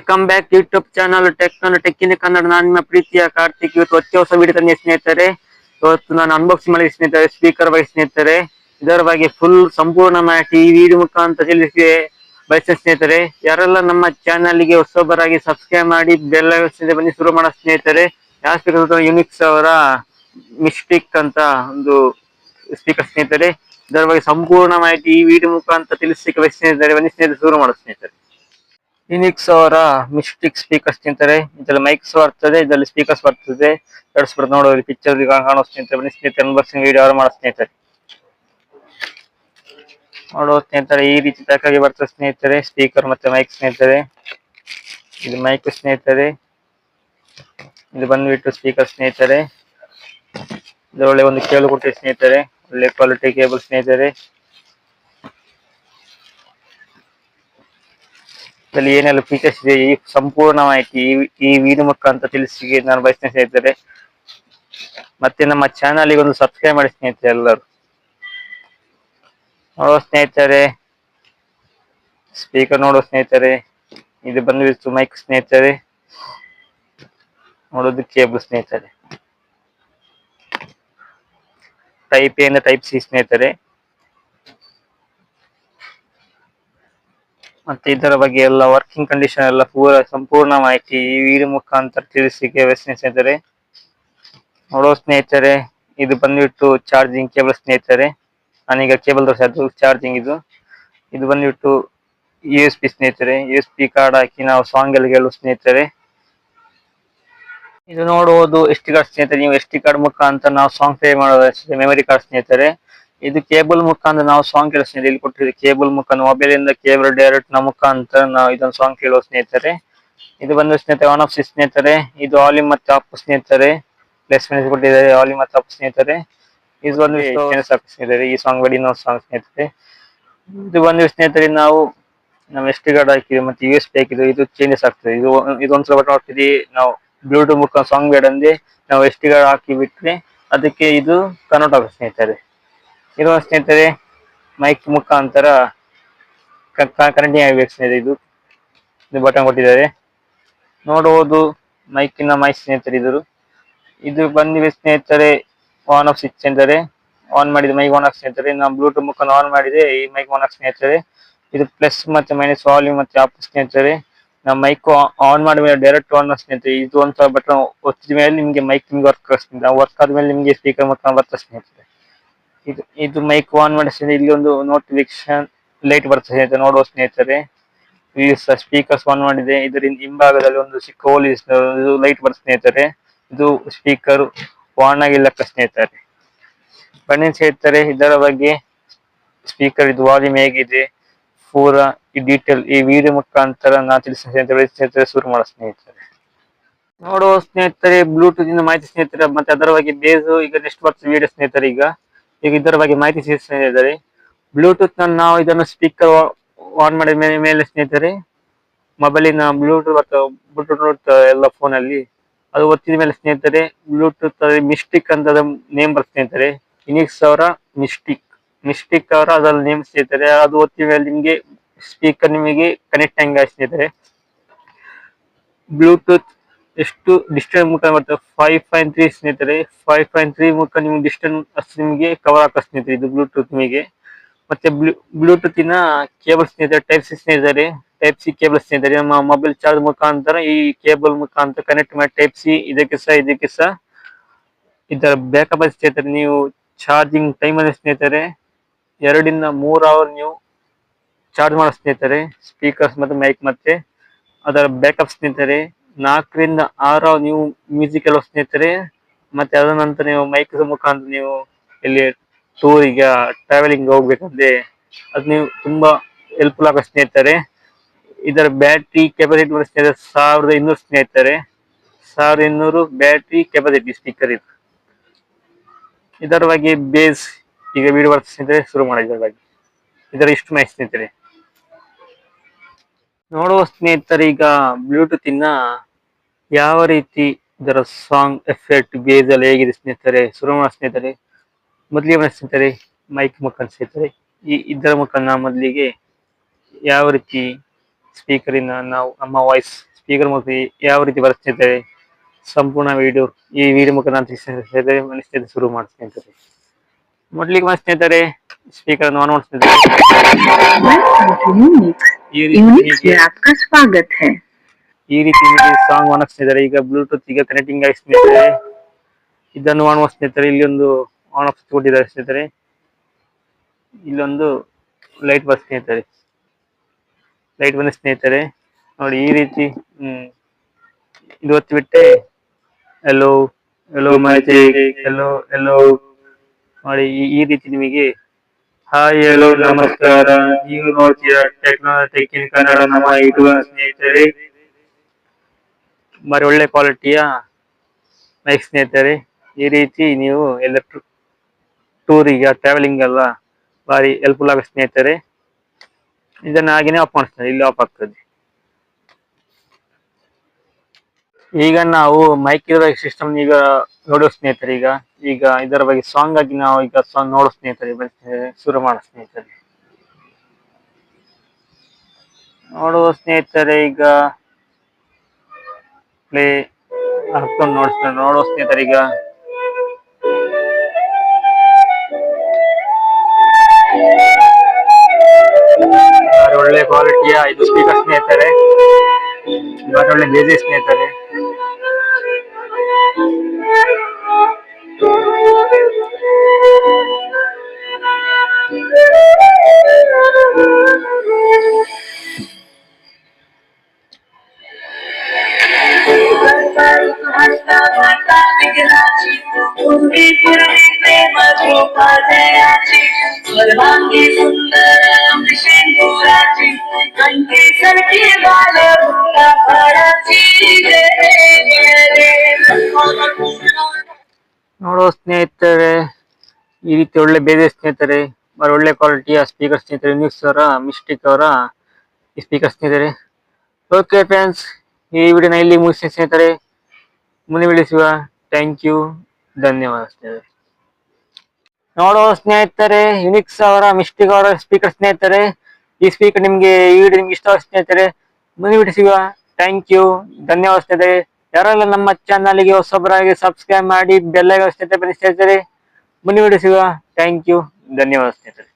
Welcome back YouTube channel ಟೆಕ್ಕಿನ ಕನ್ನಡ. ನಾನು ನಿಮ್ಮ ಪ್ರೀತಿಯ ಕಾರ್ತಿಕ್. ಇವತ್ತು ಹೊಸ ವಿಡಿಯೋ ತಂದೆ ಸ್ನೇಹಿತರೆ. ಇವತ್ತು ನಾನು ಅನ್ಬಾಕ್ಸಿಂಗ್ ಮಾಡಿ ಸ್ನೇಹಿತರೆ, ಸ್ಪೀಕರ್ ಬಗ್ಗೆ ಸ್ನೇಹಿತರೆ, ಇದರ ಬಗ್ಗೆ ಫುಲ್ ಸಂಪೂರ್ಣ ಮಾಹಿತಿ ಈ ವಿಡಿಯೋ ಮುಖಾಂತರ ತಿಳಿಸಿ ಬಯಸಿದ ಸ್ನೇಹಿತರೆ. ಯಾರೆಲ್ಲ ನಮ್ಮ ಚಾನಲ್ಗೆ ಹೊಸಬರಾಗಿ ಸಬ್ಸ್ಕ್ರೈಬ್ ಮಾಡಿ ಬೆಲ್ ಬನ್ನಿ ಶುರು ಮಾಡೋ ಸ್ನೇಹಿತರೆ. ಯಾವ ಸ್ಪೀಕರ್? ಯುನಿಕ್ಸ್ ಅವರ ಮಿಸ್ಟಿಕ್ ಅಂತ ಒಂದು ಸ್ಪೀಕರ್ ಸ್ನೇಹಿತರೆ. ಇದರ ಬಗ್ಗೆ ಸಂಪೂರ್ಣ ಮಾಹಿತಿ ಈ ವಿಡಿಯೋ ಮುಖಾಂತರ ತಿಳಿಸಲಿಕ್ಕೆ ಬಯಸಿದ್ದಾರೆ. ಬನ್ನಿ ಸ್ನೇಹಿತರೆ ಶುರು ಮಾಡೋ ಸ್ನೇಹಿತರೆ. ಯುನಿಕ್ಸ್ ಅವರ ಮಿಸ್ಟಿಕ್ ಸ್ಪೀಕರ್ಸ್ ಸ್ನೇಹಿತರೆ. ಇದರಲ್ಲಿ ಮೈಕ್ಸ್ ಬರ್ತದೆ, ಇದರಲ್ಲಿ ಸ್ಪೀಕರ್ಸ್ ಬರ್ತದೆ. ನೋಡೋ ಪಿಕ್ಚರ್ ಕಾಣೋ ಸ್ನೇಹಿತರೆ. ಬನ್ನಿ ಸ್ನೇಹಿತರೆ ಅನ್ಬಾಕ್ಸಿಂಗ್ ವಿಡಿಯೋ ಮಾಡೋ ಸ್ನೇಹಿತರೆ. ನೋಡೋ ಸ್ನೇಹಿತರೆ, ಈ ರೀತಿ ಪ್ಯಾಕಾಗಿ ಬರ್ತದೆ ಸ್ನೇಹಿತರೆ, ಸ್ಪೀಕರ್ ಮತ್ತೆ ಮೈಕ್ ಸ್ನೇಹಿತರೆ. ಇದು ಮೈಕ್ ಸ್ನೇಹಿತರೆ, ಇದು ಬಂದ್ಬಿಟ್ಟು ಸ್ಪೀಕರ್ ಸ್ನೇಹಿತರೆ. ಇದರೊಳ್ಳೆ ಒಂದು ಕೇಬಲ್ ಕೊಟ್ಟಿದೆ ಸ್ನೇಹಿತರೆ, ಒಳ್ಳೆ ಕ್ವಾಲಿಟಿ ಕೇಬಲ್ ಸ್ನೇಹಿತರೆ. ಇದರಲ್ಲಿ ಏನೆಲ್ಲ ಫೀಚರ್ಸ್ ಇದೆ ಈ ಸಂಪೂರ್ಣ ಮಾಹಿತಿ ಈ ವಿಡಿಯೋ ಮುಖಾಂತರ ತಿಳಿಸಿ ನಾನು ಬಯಸ್ತೇನೆ ಸ್ನೇಹಿತರೆ. ಮತ್ತೆ ನಮ್ಮ ಚಾನಲ್ಗೆ ಒಂದು ಸಬ್ಸ್ಕ್ರೈಬ್ ಮಾಡಿ ಸ್ನೇಹಿತರೆ ಎಲ್ಲರೂ. ನೋಡುವ ಸ್ನೇಹಿತರೆ, ಸ್ಪೀಕರ್ ನೋಡುವ ಸ್ನೇಹಿತರೆ. ಇದು ಬಂದ್ಬಿಟ್ಟು ಮೈಕ್ ಸ್ನೇಹಿತರೆ, ನೋಡೋದು ಕೇಬಲ್ ಸ್ನೇಹಿತರೆ. ಟೈಪ್ ಎ ಇಂದ ಟೈಪ್ ಸಿ ಸ್ನೇಹಿತರೆ. ಮತ್ತೆ ಇದರ ಬಗ್ಗೆ ಎಲ್ಲ ವರ್ಕಿಂಗ್ ಕಂಡೀಷನ್ ಎಲ್ಲ ಪೂರ ಸಂಪೂರ್ಣ ಮಾಹಿತಿ ಈ ವಿಡಿಯೋ ಮುಖಾಂತರ ತಿಳಿಸಿಕೆ ಸ್ನೇಹಿತರೆ. ನೋಡೋ ಸ್ನೇಹಿತರೆ, ಇದು ಬಂದ್ಬಿಟ್ಟು ಚಾರ್ಜಿಂಗ್ ಕೇಬಲ್ ಸ್ನೇಹಿತರೆ. ನಾನೀಗ ಕೇಬಲ್ ತೋರಿಸೋದು ಚಾರ್ಜಿಂಗ್. ಇದು ಬಂದ್ಬಿಟ್ಟು USB ಸ್ನೇಹಿತರೆ. USB ಕಾರ್ಡ್ ಹಾಕಿ ನಾವು ಸಾಂಗ್ ಎಲ್ಲ ಕೇಳುವ ಸ್ನೇಹಿತರೆ. ಇದು ನೋಡುವುದು SD ಕಾರ್ಡ್ ಸ್ನೇಹಿತರೆ. ನೀವು SD ಕಾರ್ಡ್ ಮುಖಾಂತರ ನಾವು ಸಾಂಗ್ ಪ್ಲೇ ಮಾಡೋದು ಮೆಮರಿ ಕಾರ್ಡ್ ಸ್ನೇಹಿತರೆ. ಇದು ಕೇಬಲ್ ಮುಖಾಂತರ ನಾವು ಸಾಂಗ್ ಕೇಳೋ ಸ್ನೇಹಿತರೆ. ಇಲ್ಲಿ ಕೊಟ್ಟಿದೆ ಕೇಬಲ್ ಮುಖಾಂತರ, ಮೊಬೈಲ್ ಇಂದ ಕೇಬಲ್ ಡೈರೆಕ್ಟ್ ನಮ್ಮ ಮುಖಾಂತರ ನಾವು ಇದನ್ನು ಸಾಂಗ್ ಕೇಳುವ ಸ್ನೇಹಿತರೆ. ಇದು ಬಂದು ಸ್ನೇಹಿತರೆ ಆನ್ ಆಫ್ ಸ್ನೇಹಿತರೆ. ಇದು ವಾಲ್ಯೂಮ್ ಮತ್ತೆ ಆಫ್ ಸ್ನೇಹಿತರೆ. ಪ್ಲಸ್ ಮೈನಸ್ ಕೊಟ್ಟಿದ್ದಾರೆ, ವಾಲ್ಯೂಮ್ ಮತ್ತೆ ಆಫ್ ಸ್ನೇಹಿತರೆ. ಇದು ಒಂದು ಸ್ನೇಹಿತರೆ, ಈ ಸಾಂಗ್ ಬಡಿ ಇನ್ನೊಂದು ಸಾಂಗ್ ಸ್ನೇಹಿತರೆ. ಇದು ಬಂದು ಸ್ನೇಹಿತರೆ, ನಾವು ನಮ್ಮ SD ಕಾರ್ಡ್ ಹಾಕಿದ್ವಿ ಮತ್ತೆ USB ಹಾಕಿದ್ವಿ, ಇದು ಚೇಂಜಸ್ ಆಗ್ತದೆ. ಇದೊಂದ್ಸಲ ಬಟನ್ ಹಾಕ್ತಿದ್ವಿ ನಾವು ಬ್ಲೂಟೂತ್ ಮುಖಾಂತರ ಸಾಂಗ್ ಬೇಡ ಅಂದ್ರೆ ನಾವು SD ಕಾರ್ಡ್ ಹಾಕಿ ಬಿಟ್ರೆ ಅದಕ್ಕೆ ಇದು ಕನ್ವರ್ಟ್ ಆಗುತ್ತೆ ಸ್ನೇಹಿತರೆ. ಇದು ಸ್ನೇಹಿತರೆ ಮೈಕ್ ಮುಖಾಂತರ ಕನೆಕ್ಟಿಂಗ್ ಆಗಬೇಕು ಸ್ನೇಹಿತರೆ. ಇದು ಬಟನ್ ಕೊಟ್ಟಿದ್ದಾರೆ, ನೋಡುವುದು ಮೈಕಿನ ಮೈಕ್ ಸ್ನೇಹಿತರೆ. ಇದು ಬಂದಿವೆ ಸ್ನೇಹಿತರೆ ಆನ್ ಆಫ್ ಸ್ವಿಚ್ ಎಂದರೆ ಆನ್ ಮಾಡಿದ ಮೈಕ್ ಆನ್ ಆಫ್ ಸ್ನೇಹಿತರೆ. ನಾವು ಬ್ಲೂಟೂತ್ ಮುಖಾಂತರ ಆನ್ ಮಾಡಿದೆ ಈ ಮೈಕ್ ಆನ್ ಆಫ್ ಸ್ನೇಹಿತರೆ. ಇದು ಪ್ಲಸ್ ಮತ್ತೆ ಮೈನಸ್ ವಾಲ್ಯೂಮ್ ಮತ್ತೆ ಆಫ್ ಸ್ನೇಹಿತರೆ. ನಾವು ಮೈಕ್ ಆನ್ ಮಾಡಿದ ಮೇಲೆ ಡೈರೆಕ್ಟ್ ಆನ್ ಸ್ನೇಹಿತರೆ. ಇದು ಒಂದು ಬಟನ್ ಒತ್ತಿದ ಮೇಲೆ ನಿಮಗೆ ಮೈಕ್ ನಿಮ್ಗೆ ವರ್ಕ್ ಆಗ್ತದೆ. ವರ್ಕ್ ಆದ್ಮೇಲೆ ನಿಮಗೆ ಸ್ಪೀಕರ್ ಮುಖಾಂತರ ಬರ್ತದೆ ಸ್ನೇಹಿತರೆ. ಇದು ಮೈಕ್ ಆನ್ ಮಾಡಿದ ಇಲ್ಲಿ ಒಂದು ನೋಟಿಫಿಕೇಶನ್ ಲೈಟ್ ಬರ್ತದೆ ಸ್ನೇಹಿತರೆ. ನೋಡುವ ಸ್ನೇಹಿತರೆ, ಈ ಸ್ಪೀಕರ್ಸ್ ಆನ್ ಮಾಡಿದೆ. ಇದರಿಂದ ಹಿಂಭಾಗದಲ್ಲಿ ಒಂದು ಚಿಕ್ಕ ಹೋಲ್ ಲೈಟ್ ಬರ್ತದೆ ಸ್ನೇಹಿತರೆ. ಇದು ಸ್ಪೀಕರ್ ಆನ್ ಆಗಿಲ್ಲ ಸ್ನೇಹಿತರೆ. ಬನ್ನಿ ಸ್ನೇಹಿತರೆ, ಇದರ ಬಗ್ಗೆ ಸ್ಪೀಕರ್ ಇದು ವಾಲ್ಯೂಮ್ ಹೇಗಿದೆ ಪೂರ ಈ ಡೀಟೇಲ್ ಈ ವಿಡಿಯೋ ಮುಖಾಂತರ ನಾನು ತಿಳಿಸಿದ ಶುರು ಮಾಡೋ ಸ್ನೇಹಿತರೆ. ನೋಡುವ ಸ್ನೇಹಿತರೆ, ಬ್ಲೂಟೂತ್ ಇಂದ ಮಾಹಿತಿ ಸ್ನೇಹಿತರೆ. ಮತ್ತೆ ಅದರ ಬಗ್ಗೆ ಬೇಸ್ ಈಗ ನೆಕ್ಸ್ಟ್ ಬರ್ತದೆ ವಿಡಿಯೋ ಸ್ನೇಹಿತರೆ. ಈಗ ಇದರ ಬಗ್ಗೆ ಮಾಹಿತಿ ಸ್ನೇಹಿತರೆ. ಬ್ಲೂಟೂತ್ ನಲ್ಲಿ ನಾವು ಇದನ್ನು ಸ್ಪೀಕರ್ ಆನ್ ಮಾಡಿದ ಮೇಲೆ ಸ್ನೇಹಿತರೆ, ಮೊಬೈಲಿನ ಬ್ಲೂಟೂತ್ ಎಲ್ಲ ಫೋನ್ ಅಲ್ಲಿ ಅದು ಒತ್ತಿದ ಮೇಲೆ ಸ್ನೇಹಿತರೆ, ಬ್ಲೂಟೂತ್ ಮಿಸ್ಟಿಕ್ ಅಂತ ನೇಮ್ ಬರ್ತದೆ ಸ್ನೇಹಿತರೆ. ಯುನಿಕ್ಸ್ ಅವರ ಮಿಸ್ಟಿಕ್ ಅವರ ಅದರ ನೇಮ್ ಸ್ನೇಹಿತರೆ. ಅದು ಒತ್ತಿದ ಮೇಲೆ ನಿಮ್ಗೆ ಸ್ಪೀಕರ್ ನಿಮಗೆ ಕನೆಕ್ಟ್ ಹಂಗ ಸ್ನೇಹಿತರೆ. ಬ್ಲೂಟೂತ್ ಎಷ್ಟು ಡಿಸ್ಟೆನ್ಸ್ ಮುಖ ಬರ್ತದೆ 5.3 ಸ್ನೇಹಿತರೆ. 5.3 ಮುಖ ನಿಮ್ಗೆ ಡಿಸ್ಟೆನ್ಸ್ ನಿಮಗೆ ಕವರ್ ಆಗ್ತದೆ ಸ್ನೇಹಿತರೆ ಇದು ಬ್ಲೂಟೂತ್ ನಿಮಗೆ. ಮತ್ತೆ ಬ್ಲೂಟೂತಿನ ಕೇಬಲ್ ಸ್ನೇಹಿತರೆ ಟೈಪ್ ಸಿ ಸ್ನೇಹಿತರೆ. ಟೈಪ್ ಸಿ ಕೇಬಲ್ ಸ್ನೇಹಿತರೆ. ನಮ್ಮ ಮೊಬೈಲ್ ಚಾರ್ಜ್ ಮುಖಾಂತರ ಈ ಕೇಬಲ್ ಮುಖಾಂತರ ಕನೆಕ್ಟ್ ಮಾಡಿ ಟೈಪ್ ಸಿ ಇದಕ್ಕೆ ಸಹ ಇದರ ಬ್ಯಾಕಪ್ ಸ್ನೇಹಿತರೆ. ನೀವು ಚಾರ್ಜಿಂಗ್ ಟೈಮ್ ಅಲ್ಲಿ ಸ್ನೇಹಿತರೆ 2 ರಿಂದ 3 ಅವರ್ ನೀವು ಚಾರ್ಜ್ ಮಾಡೋ ಸ್ನೇಹಿತರೆ. ಸ್ಪೀಕರ್ಸ್ ಮತ್ತೆ ಮೈಕ್ ಮತ್ತೆ ಅದರ ಬ್ಯಾಕಪ್ ಸ್ನೇಹಿತರೆ 4 ರಿಂದ 6 ಅವರ್ ನೀವು ಮ್ಯೂಸಿಕ್ ಎಲ್ಲ ಸ್ನೇಹಿತರೆ. ಮತ್ತೆ ಅದರ ನಂತರ ನೀವು ಮೈಕ್ ಮುಖಾಂತರ ನೀವು ಇಲ್ಲಿ ಟೂರಿಗೆ ಟ್ರಾವೆಲಿಂಗ್ ಹೋಗ್ಬೇಕಂದ್ರೆ ಅದು ನೀವು ತುಂಬಾ ಹೆಲ್ಪ್ಫುಲ್ ಆಗೋ ಸ್ನೇಹಿತರೆ. ಇದರ ಬ್ಯಾಟ್ರಿ ಕೆಪಾಸಿಟಿ ಸ್ನೇಹಿತರೆ 1200 ಸ್ನೇಹಿತರೆ. 1200 ಬ್ಯಾಟ್ರಿ ಕೆಪಾಸಿಟಿ ಸ್ಪೀಕರ್ ಇದರ ಬಗ್ಗೆ ಬೇಸ್ ಈಗ ವಿಡಿಯೋ ಬರ್ತದೆ ಸ್ನೇಹಿತರೆ. ಶುರು ಮಾಡಿದ್ರ ಬಗ್ಗೆ ಇದರ ಇಷ್ಟು ಮಾಹಿತಿ ಸ್ನೇಹಿತರೆ. ನೋಡುವ ಸ್ನೇಹಿತರೆ, ಈಗ ಬ್ಲೂಟೂತ್ ಇಂದ ಯಾವ ರೀತಿ ಇದರ ಸಾಂಗ್ ಎಫೆಕ್ಟ್ ಬೇಸ್ ಎಲ್ಲ ಹೇಗಿದೆ ಸ್ನೇಹಿತರೆ ಶುರು ಮಾಡೋ ಸ್ನೇಹಿತರೆ. ಮೊದಲಿಗೆ ಸ್ನೇಹಿತರೆ ಮೈಕ್ ಮುಖಾಂತರ ಸ್ನೇಹಿತರೆ. ಇದರ ಮುಖಾಂತರ ಮೊದಲಿಗೆ ಯಾವ ರೀತಿ ಸ್ಪೀಕರ್ ಇಂದ ನಾವು ನಮ್ಮ ವಾಯ್ಸ್ ಸ್ಪೀಕರ್ ಮೂಲಕ ಯಾವ ರೀತಿ ಬರುತ್ತೆ ಸ್ನೇಹಿತರೆ ಸಂಪೂರ್ಣ ವಿಡಿಯೋ ಈ ವಿಡಿಯೋ ಮುಖಾಂತರ ಸ್ನೇಹಿತರೆ ಶುರು ಮಾಡಿ ಸ್ನೇಹಿತರೆ. ಮೊದಲಿಗೆ ಮಾಡಿ ಸ್ನೇಹಿತರೆ ಸ್ಪೀಕರ್ ಅನ್ನು ಆನ್ ಮಾಡಿ ಸ್ನೇಹಿತರೆ. ಈ ರೀತಿ ನಿಮಗೆ ಸಾಂಗ್ ಆನ್ ಸ್ನೇಹಿತರೆ. ಈಗ ಬ್ಲೂಟೂತ್ ಈಗ ಕನೆಕ್ಟಿಂಗ್ ಆಗಿ ಸ್ನೇಹಿತರೆ ಇದನ್ನು ಆನ್ ಮಾಡಿ ಸ್ನೇಹಿತರೆ. ಇಲ್ಲಿ ಒಂದು ಆನ್ ಆಫ್ ಕೊಟ್ಟಿದ್ದಾರೆ ಸ್ನೇಹಿತರೆ. ಇಲ್ಲೊಂದು ಲೈಟ್ ಬಸ್ ಸ್ನೇಹಿತರೆ. ಲೈಟ್ ಬಂದ ಸ್ನೇಹಿತರೆ ನೋಡಿ ಈ ರೀತಿ ಇದು ಒತ್ತಿ ಬಿಟ್ಟೆ ಎಲ್ಲೋ ಎಲ್ಲೋ ಮ್ಯಾಜಿಕ್ ಎಲ್ಲೋ ಎಲ್ಲೋ ನೋಡಿ ಈ ರೀತಿ ನಿಮಗೆ ಹಾಯ್ ಎಲ್ಲೋ ನಮಸ್ಕಾರ, ನೀವು ನೋಡ್ತೀರಾ ಟೆಕ್ ಇನ್ ಕನ್ನಡ ನಮ್ಮ ಯೂಟ್ಯೂಬ್ ಸ್ನೇಹಿತರೆ. ಬಾರಿ ಒಳ್ಳೆ ಕ್ವಾಲಿಟಿಯ ಮೈಕ್ ಸ್ನೇಹಿತರೆ. ಈ ರೀತಿ ನೀವು ಎಲ್ಲ ಟೂರಿಗೆ ಟ್ರಾವೆಲಿಂಗ್ ಎಲ್ಲ ಬಾರಿ ಹೆಲ್ಪ್ಫುಲ್ ಆಗುತ್ತೆ ಸ್ನೇಹಿತರೆ. ಇದನ್ನ ಹಾಗೇನೆ ಆಫ್ ಮಾಡಿಸ್ತಾರೆ, ಇಲ್ಲಿ ಆಫ್ ಆಗ್ತದೆ. ಈಗ ನಾವು ಮೈಕ್ ಇರೋ ಸಿಸ್ಟಮ್ ಈಗ ನೋಡುವ ಸ್ನೇಹಿತರೆ. ಈಗ ಇದರ ಬಗ್ಗೆ ಸಾಂಗ್ ಆಗಿ ನಾವು ಈಗ ಸಾಂಗ್ ನೋಡೋ ಸ್ನೇಹಿತರೆ. ಶುರು ಮಾಡೋ ಸ್ನೇಹಿತರೆ. ನೋಡುವ ಸ್ನೇಹಿತರೆ ಈಗ ಪ್ಲೇ ಹಾಕೊಂಡು ನೋಡುವ ಸ್ನೇಹಿತರೆ. ಈಗ ಒಳ್ಳೆ ಕ್ವಾಲಿಟಿಯ ಇದು ಸ್ಪೀಕರ್ ಸ್ನೇಹಿತರೆ. ಒಳ್ಳೆ ಬೇಜೆ ಸ್ನೇಹಿತರೆ. ನೋಡುವ ಸ್ನೇಹಿತರೆ ಈ ರೀತಿ ಒಳ್ಳೆ ಬೇರೆ ಸ್ನೇಹಿತರೆ. ಒಳ್ಳೆ ಕ್ವಾಲಿಟಿಯ ಸ್ಪೀಕರ್ ಸ್ನೇಹಿತರೆ. ಯೂನಿಕ್ಸ್ ಅವರ ಮಿಸ್ಟಿಕ್ ಅವರ ಸ್ಪೀಕರ್ ಸ್ನೇಹಿತರೆ. ಓಕೆ ಫ್ರೆಂಡ್ಸ್, ಈ ವಿಡಿಯೋನ ಇಲ್ಲಿ ಮುಗಿಸಿ ಸ್ನೇಹಿತರೆ. ಮುಂದೆ ವಿಡಿಯೋ ಥ್ಯಾಂಕ್ ಯು, ಧನ್ಯವಾದ ಸ್ನೇಹಿತರೆ. ನೋಡುವ ಸ್ನೇಹಿತರೆ ಯುನಿಕ್ಸ್ ಅವರ ಮಿಸ್ಟಿಕ್ ಅವರ ಸ್ಪೀಕರ್ ಸ್ನೇಹಿತರೆ. ಈ ಸ್ಪೀಕರ್ ನಿಮ್ಗೆ ಈ ವಿಡಿಯೋ ನಿಮ್ಗೆ ಇಷ್ಟ ಸ್ನೇಹಿತರೆ. ಮುಂದೆ ವಿಡಿಯೋ ಸಿಗುವ. ಥ್ಯಾಂಕ್ ಯು, ಧನ್ಯವಾದ ಸ್ನೇಹಿತರೆ. ಯಾರೆಲ್ಲ ನಮ್ಮ ಚಾನಲ್ಗೆ ಹೊಸಬರಾಗಿ ಸಬ್ಸ್ಕ್ರೈಬ್ ಮಾಡಿ ಬೆಲ್ ಐಕಾನ್ ಸ್ನೇಹಿತರೆ ಬನ್ನಿ ಸ್ನೇಹಿತರೆ. ಮುಂದೆ ವಿಡಿಯೋ ಸಿಗುವ. ಥ್ಯಾಂಕ್ ಯು, ಧನ್ಯವಾದ ಸ್ನೇಹಿತರೆ.